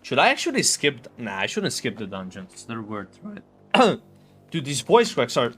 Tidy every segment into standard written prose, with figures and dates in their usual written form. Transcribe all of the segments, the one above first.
Should I actually skip? Nah, I shouldn't skip the dungeons. They're worth, right? Dude, these voice cracks are...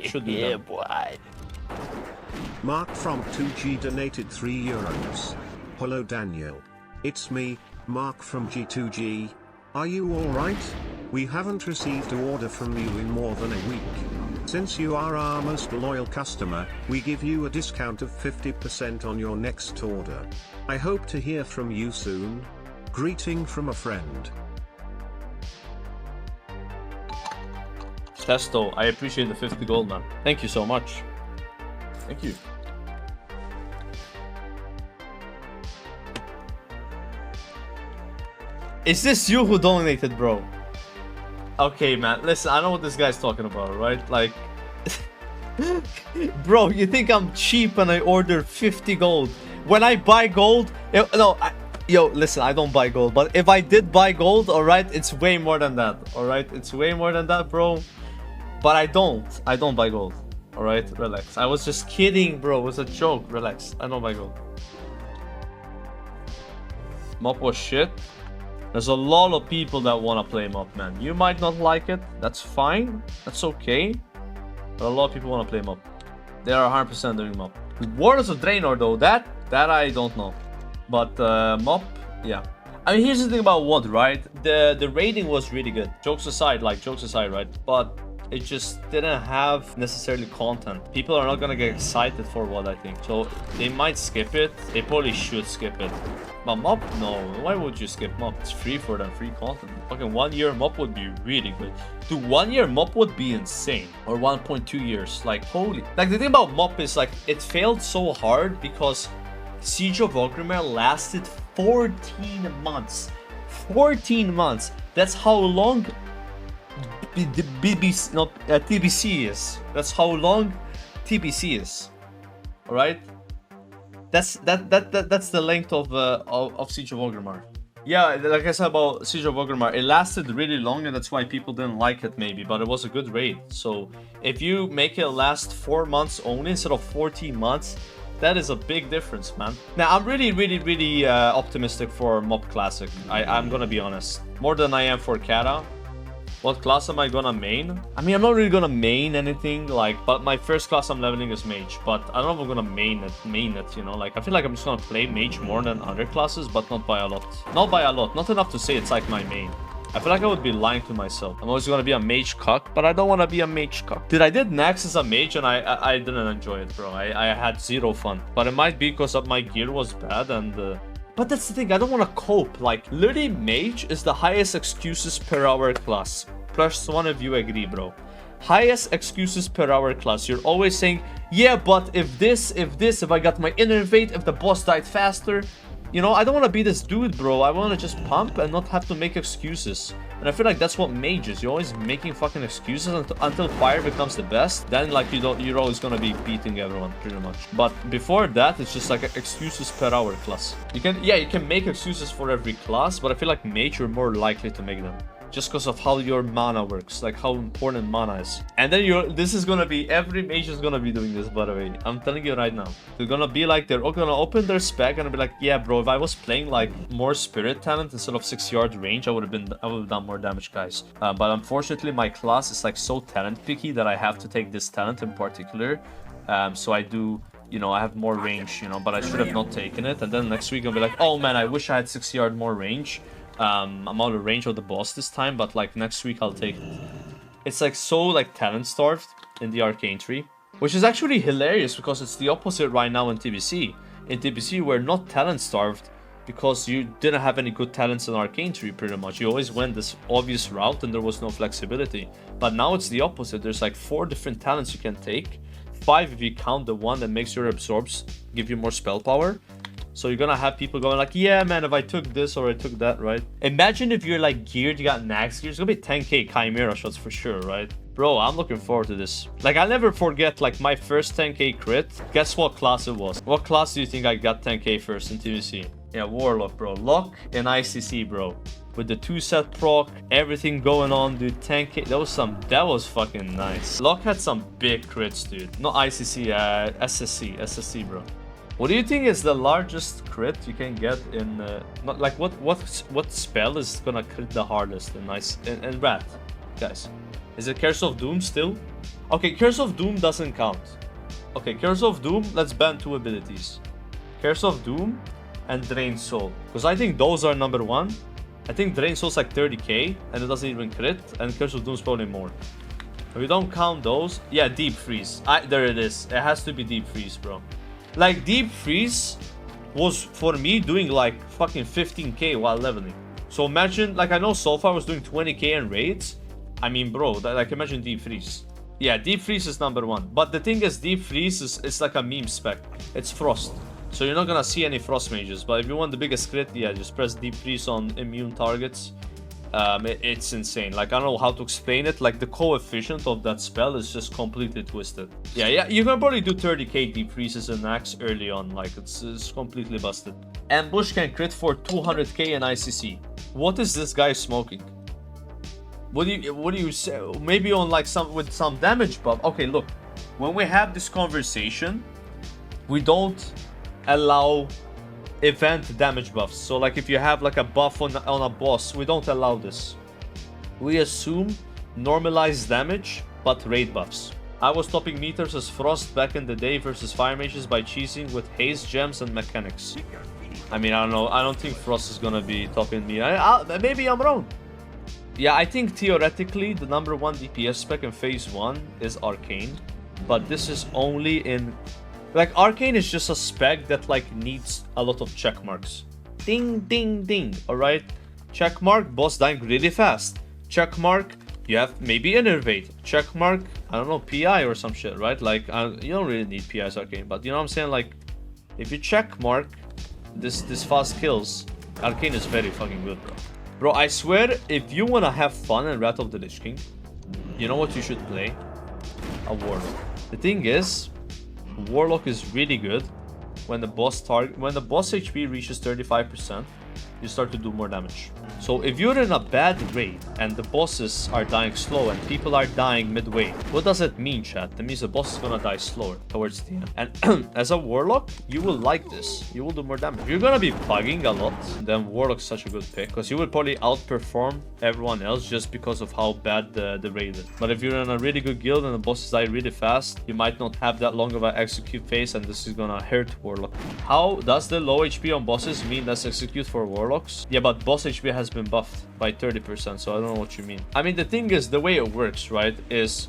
should do them. Boy. Mark from 2G donated €3. Hello Daniel. It's me, Mark from G2G. Are you alright? We haven't received an order from you in more than a week. Since you are our most loyal customer, we give you a discount of 50% on your next order. I hope to hear from you soon. Greeting from a friend. Testo, I appreciate the 50 gold, man. Thank you so much. Thank you. Is this you who donated, bro? Okay, man. Listen, I know what this guy's talking about, right? Like... Bro, you think I'm cheap when I order 50 gold? When I buy gold... Yo, listen, I don't buy gold. But if I did buy gold, alright, it's way more than that. Alright, it's way more than that, bro. But I don't buy gold. Alright, relax. I was just kidding, bro. It was a joke. Relax. I don't buy gold. Mop was shit. There's a lot of people that want to play Mop, man. You might not like it. That's fine. That's okay. But a lot of people want to play Mop. They are 100% doing Mop. Warriors of Draenor, though, that I don't know. But Mop, yeah. I mean, here's the thing about WoD, right? The rating was really good. Jokes aside, right? But it just didn't have necessarily content. People are not gonna get excited for WoD, I think. So they might skip it. They probably should skip it. But Mop, no. Why would you skip Mop? It's free for them, free content. Fucking 1 year Mop would be really good. Dude, 1 year Mop would be insane. Or 1.2 years. Like, holy. Like, the thing about Mop is, like, it failed so hard because Siege of Orgrimmar lasted 14 months. 14 months. That's how long TBC is. That's how long TBC is. All right. That's the length of Siege of Orgrimmar. Yeah, like I said about Siege of Orgrimmar, it lasted really long, and that's why people didn't like it maybe. But it was a good raid. So if you make it last 4 months only instead of 14 months. That is a big difference, man. Now, I'm really optimistic for Mop Classic. I'm gonna be honest. More than I am for Kata. What class am I gonna main? I mean, I'm not really gonna main anything, like, but my first class I'm leveling is Mage. But I don't know if I'm gonna main it, you know? Like, I feel like I'm just gonna play Mage more than other classes, but not by a lot. Not by a lot. Not enough to say it's like my main. I feel like I would be lying to myself. I'm always gonna be a mage cuck, but I don't want to be a mage cuck. Dude, I did Nax as a mage and I didn't enjoy it, bro. I had zero fun. But it might be because of my gear was bad and... But that's the thing, I don't want to cope. Like, literally Mage is the highest excuses per hour class. Plus one of you agree, bro. Highest excuses per hour class. You're always saying, yeah, but if I got my innervate, if the boss died faster... You know, I don't want to be this dude, bro. I want to just pump and not have to make excuses. And I feel like that's what Mage is. You're always making fucking excuses until fire becomes the best. Then, like, you're always going to be beating everyone, pretty much. But before that, it's just like excuses per hour class. You can make excuses for every class, but I feel like Mage, you're more likely to make them. Just because of how your mana works, like how important mana is. And then this is gonna be, every mage is gonna be doing this, by the way. I'm telling you right now. They're gonna be like, they're all gonna open their spec and be like, yeah, bro, if I was playing like more spirit talent instead of 6-yard range, I would have done more damage, guys. But unfortunately, my class is like so talent picky that I have to take this talent in particular. So I do, you know, I have more range, you know, but I should have not taken it. And then next week I'll be like, oh man, I wish I had 6-yard more range. I'm out of range of the boss this time, but like next week I'll take it. It's like so like talent starved in the arcane tree, which is actually hilarious because it's the opposite right now in TBC. In TBC we're not talent starved because you didn't have any good talents in arcane tree pretty much. You always went this obvious route and there was no flexibility. But now it's the opposite. There's like 4 different talents you can take. 5 if you count the one that makes your absorbs give you more spell power. So you're gonna have people going like, yeah, man, if I took this or I took that, right? Imagine if you're like geared, you got Nax gear, it's gonna be 10k Chimera shots for sure, right? Bro, I'm looking forward to this. Like, I'll never forget, like, my first 10k crit. Guess what class it was? What class do you think I got 10k first in TVC? Yeah, Warlock, bro. Lock and ICC, bro. With the 2-set proc, everything going on, dude. 10k, that was fucking nice. Lock had some big crits, dude. Not ICC, SSC, bro. What do you think is the largest crit you can get in not like what spell is gonna crit the hardest in Rat, guys? Is it Curse of Doom still? Okay, Curse of Doom doesn't count. Okay, Curse of Doom, let's ban 2 abilities. Curse of Doom and Drain Soul. Because I think those are number 1. I think Drain Soul's like 30k and it doesn't even crit, and Curse of Doom's probably more. If we don't count those, yeah, Deep Freeze. There it is. It has to be Deep Freeze, bro. Like, Deep Freeze was, for me, doing like fucking 15k while leveling. So imagine, like, I know so far I was doing 20k in raids. I mean, bro, like, imagine Deep Freeze. Yeah, Deep Freeze is number 1. But the thing is, Deep Freeze is it's like a meme spec. It's Frost. So you're not gonna see any Frost mages. But if you want the biggest crit, yeah, just press Deep Freeze on immune targets. It's insane. Like, I don't know how to explain it. Like, the coefficient of that spell is just completely twisted. Yeah, you can probably do 30k Deep Freezes in Axe early on. Like, it's completely busted. Ambush can crit for 200k in ICC. What is this guy smoking? What do you say? Maybe on like with some damage buff. Okay, look, when we have this conversation, we don't allow event damage buffs. So like if you have like a buff on a boss, we don't allow this. We assume normalized damage but raid buffs. I was topping meters as Frost back in the day versus Fire Mages by cheesing with haze, gems, and mechanics. I mean, I don't know. I don't think Frost is gonna be topping me. Maybe I'm wrong. Yeah, I think theoretically the number 1 DPS spec in phase 1 is Arcane, but this is only in... Like, Arcane is just a spec that like needs a lot of check marks. Ding, ding, ding, alright? Check mark, boss dying really fast. Check mark, you have maybe Innervate. Check mark, I don't know, PI or some shit, right? Like, you don't really need PI's Arcane, but you know what I'm saying? Like, if you check mark this fast kills, Arcane is very fucking good, bro. Bro, I swear, if you wanna have fun in Wrath of the Lich King, you know what you should play? A Warlock. The thing is, Warlock is really good when the boss HP reaches 35%, you start to do more damage. So if you're in a bad raid and the bosses are dying slow and people are dying midway, what does it mean, chat? That means the boss is gonna die slower towards the end. And as a Warlock, you will like this. You will do more damage. If you're gonna be bugging a lot, then Warlock's such a good pick, because you will probably outperform everyone else just because of how bad the raid is. But if you're in a really good guild and the bosses die really fast, you might not have that long of an execute phase, and this is gonna hurt Warlock. How does the low HP on bosses mean less execute for Warlocks? Yeah, but boss HP has been buffed by 30%, so I don't know what you mean. I mean, the thing is, the way it works, right, is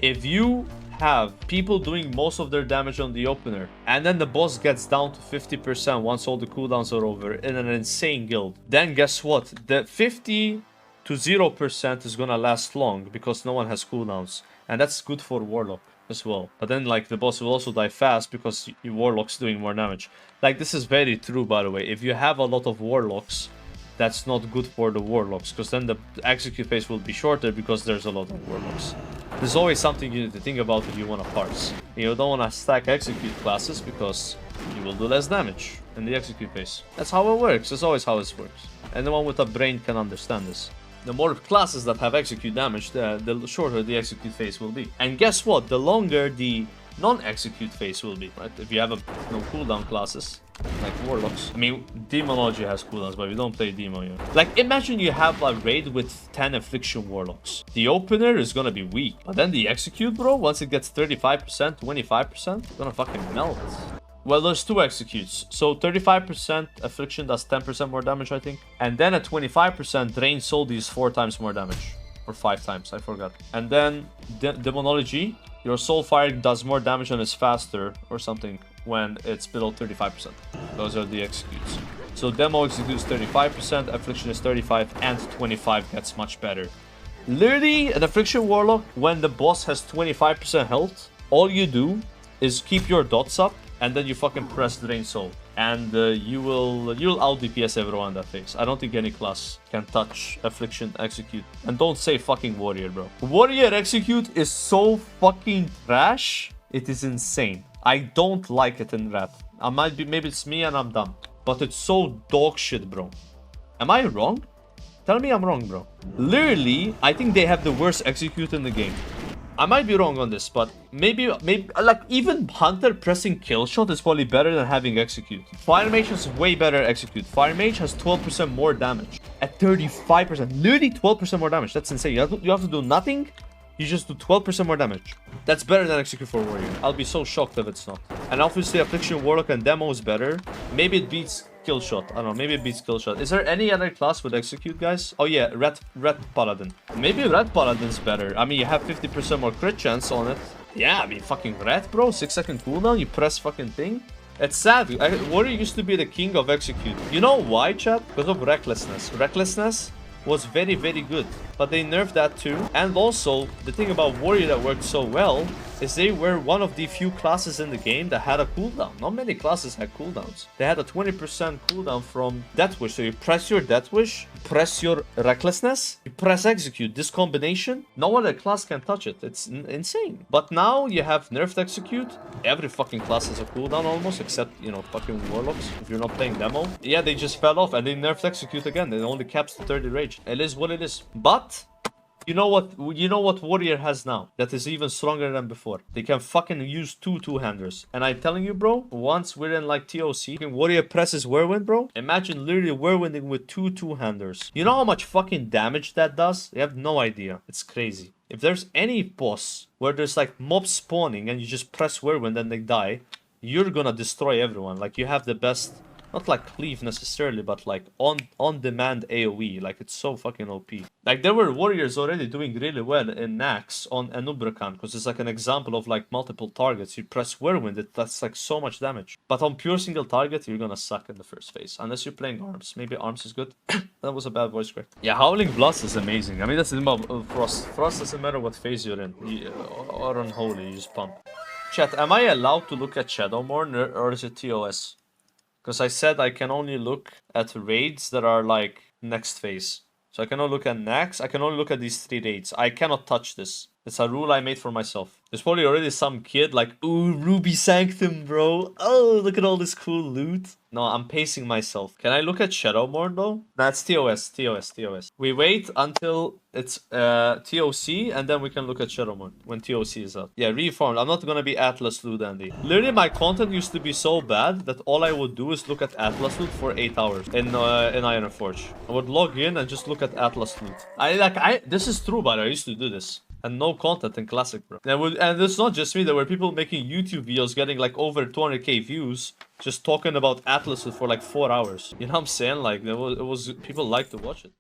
if you have people doing most of their damage on the opener, and then the boss gets down to 50% once all the cooldowns are over in an insane guild, then guess what? The 50 to 0% is gonna last long because no one has cooldowns, and that's good for Warlock as well. But then like the boss will also die fast because your Warlock's doing more damage. Like, this is very true, by the way. If you have a lot of Warlocks, that's not good for the Warlocks, because then the execute phase will be shorter because there's a lot of Warlocks. There's always something you need to think about if you want to parse. You don't want to stack execute classes because you will do less damage in the execute phase. That's how it works. That's always how this works. Anyone with a brain can understand this. The more classes that have execute damage, the shorter the execute phase will be. And guess what? The longer the non-execute phase will be, right? If you have no cooldown classes, like Warlocks. I mean, Demonology has cooldowns, but we don't play Demo yet. Like, imagine you have a raid with 10 Affliction Warlocks. The opener is gonna be weak, but then the execute, bro, once it gets 35%, 25%, it's gonna fucking melt. Well, there's 2 executes. So 35% Affliction does 10% more damage, I think. And then at 25%, Drain Soul deals 4 times more damage. Or 5 times, I forgot. And then Demonology, your Soul Fire does more damage and is faster or something when it's below 35%. Those are the executes. So Demo executes 35%, Affliction is 35, and 25 gets much better. Literally, an Affliction Warlock, when the boss has 25% health, all you do is keep your dots up, and then you fucking press Drain Soul. And you'll out DPS everyone in that phase. I don't think any class can touch Affliction Execute. And don't say fucking Warrior, bro. Warrior Execute is so fucking trash. It is insane. I don't like it in Wrath. Maybe it's me and I'm dumb. But it's so dog shit, bro. Am I wrong? Tell me I'm wrong, bro. Literally, I think they have the worst Execute in the game. I might be wrong on this, but maybe like even Hunter pressing kill shot is probably better than having execute. Fire Mage has way better execute. Fire Mage has 12% more damage at 35%. Literally 12% more damage. That's insane. You have to do nothing. You just do 12% more damage. That's better than Execute for Warrior. I'll be so shocked if it's not. And obviously Affliction Warlock and Demo is better. Maybe it beats Kill Shot. I don't know. Maybe it beats Kill Shot. Is there any other class with Execute, guys? Oh yeah, Red Paladin. Maybe Red Paladin's better. I mean, you have 50% more crit chance on it. Yeah, I mean, fucking Red, bro. 6-second cooldown. You press fucking thing. It's sad. Warrior used to be the king of Execute. You know why, chat? Because of Recklessness. Recklessness was very, very good, but they nerfed that too. And also, the thing about Warrior that worked so well is they were one of the few classes in the game that had a cooldown. Not many classes had cooldowns. They had a 20% cooldown from Death Wish. So you press your Death Wish, press your Recklessness, you press Execute. This combination, no other class can touch it. It's insane. But now you have nerfed Execute. Every fucking class has a cooldown almost, except, you know, fucking Warlocks. If you're not playing Demo. Yeah, they just fell off and they nerfed Execute again. They only caps to 30 rage. It is what it is. But you know what Warrior has now that is even stronger than before? They can fucking use two-handers. And I'm telling you, bro, once we're in like TOC, Warrior presses Whirlwind, bro. Imagine literally Whirlwinding with two-handers. You know how much fucking damage that does? You have no idea. It's crazy. If there's any boss where there's like mobs spawning and you just press Whirlwind and they die, you're gonna destroy everyone. Like you have the best, not like cleave necessarily, but like on-demand AoE. Like it's so fucking OP. Like there were warriors already doing really well in Nax on Anubrakan, because it's like an example of like multiple targets. You press Whirlwind, that's like so much damage. But on pure single target, you're gonna suck in the first phase. Unless you're playing Arms. Maybe Arms is good. That was a bad voice crack. Yeah, Howling Blast is amazing. I mean, that's the thing about Frost. Frost doesn't matter what phase you're in. Or Unholy, you just pump. Chat, am I allowed to look at Shadowmourne or is it TOS? Because I said I can only look at raids that are like next phase. So I cannot look at Nax. I can only look at these 3 raids. I cannot touch this. It's a rule I made for myself. There's probably already some kid like, ooh, Ruby Sanctum, bro. Oh, look at all this cool loot. No, I'm pacing myself. Can I look at Shadowmourne though? That's TOS. We wait until it's TOC and then we can look at Shadowmourne when TOC is out. Yeah, reformed. I'm not gonna be Atlas Loot, Andy. Literally, my content used to be so bad that all I would do is look at Atlas Loot for 8 hours in Ironforge. I would log in and just look at Atlas Loot. This is true, but I used to do this. And no content in Classic, bro. And it's not just me. There were people making YouTube videos getting like over 200k views just talking about Atlas for like 4 hours. You know what I'm saying? Like, it was people like to watch it.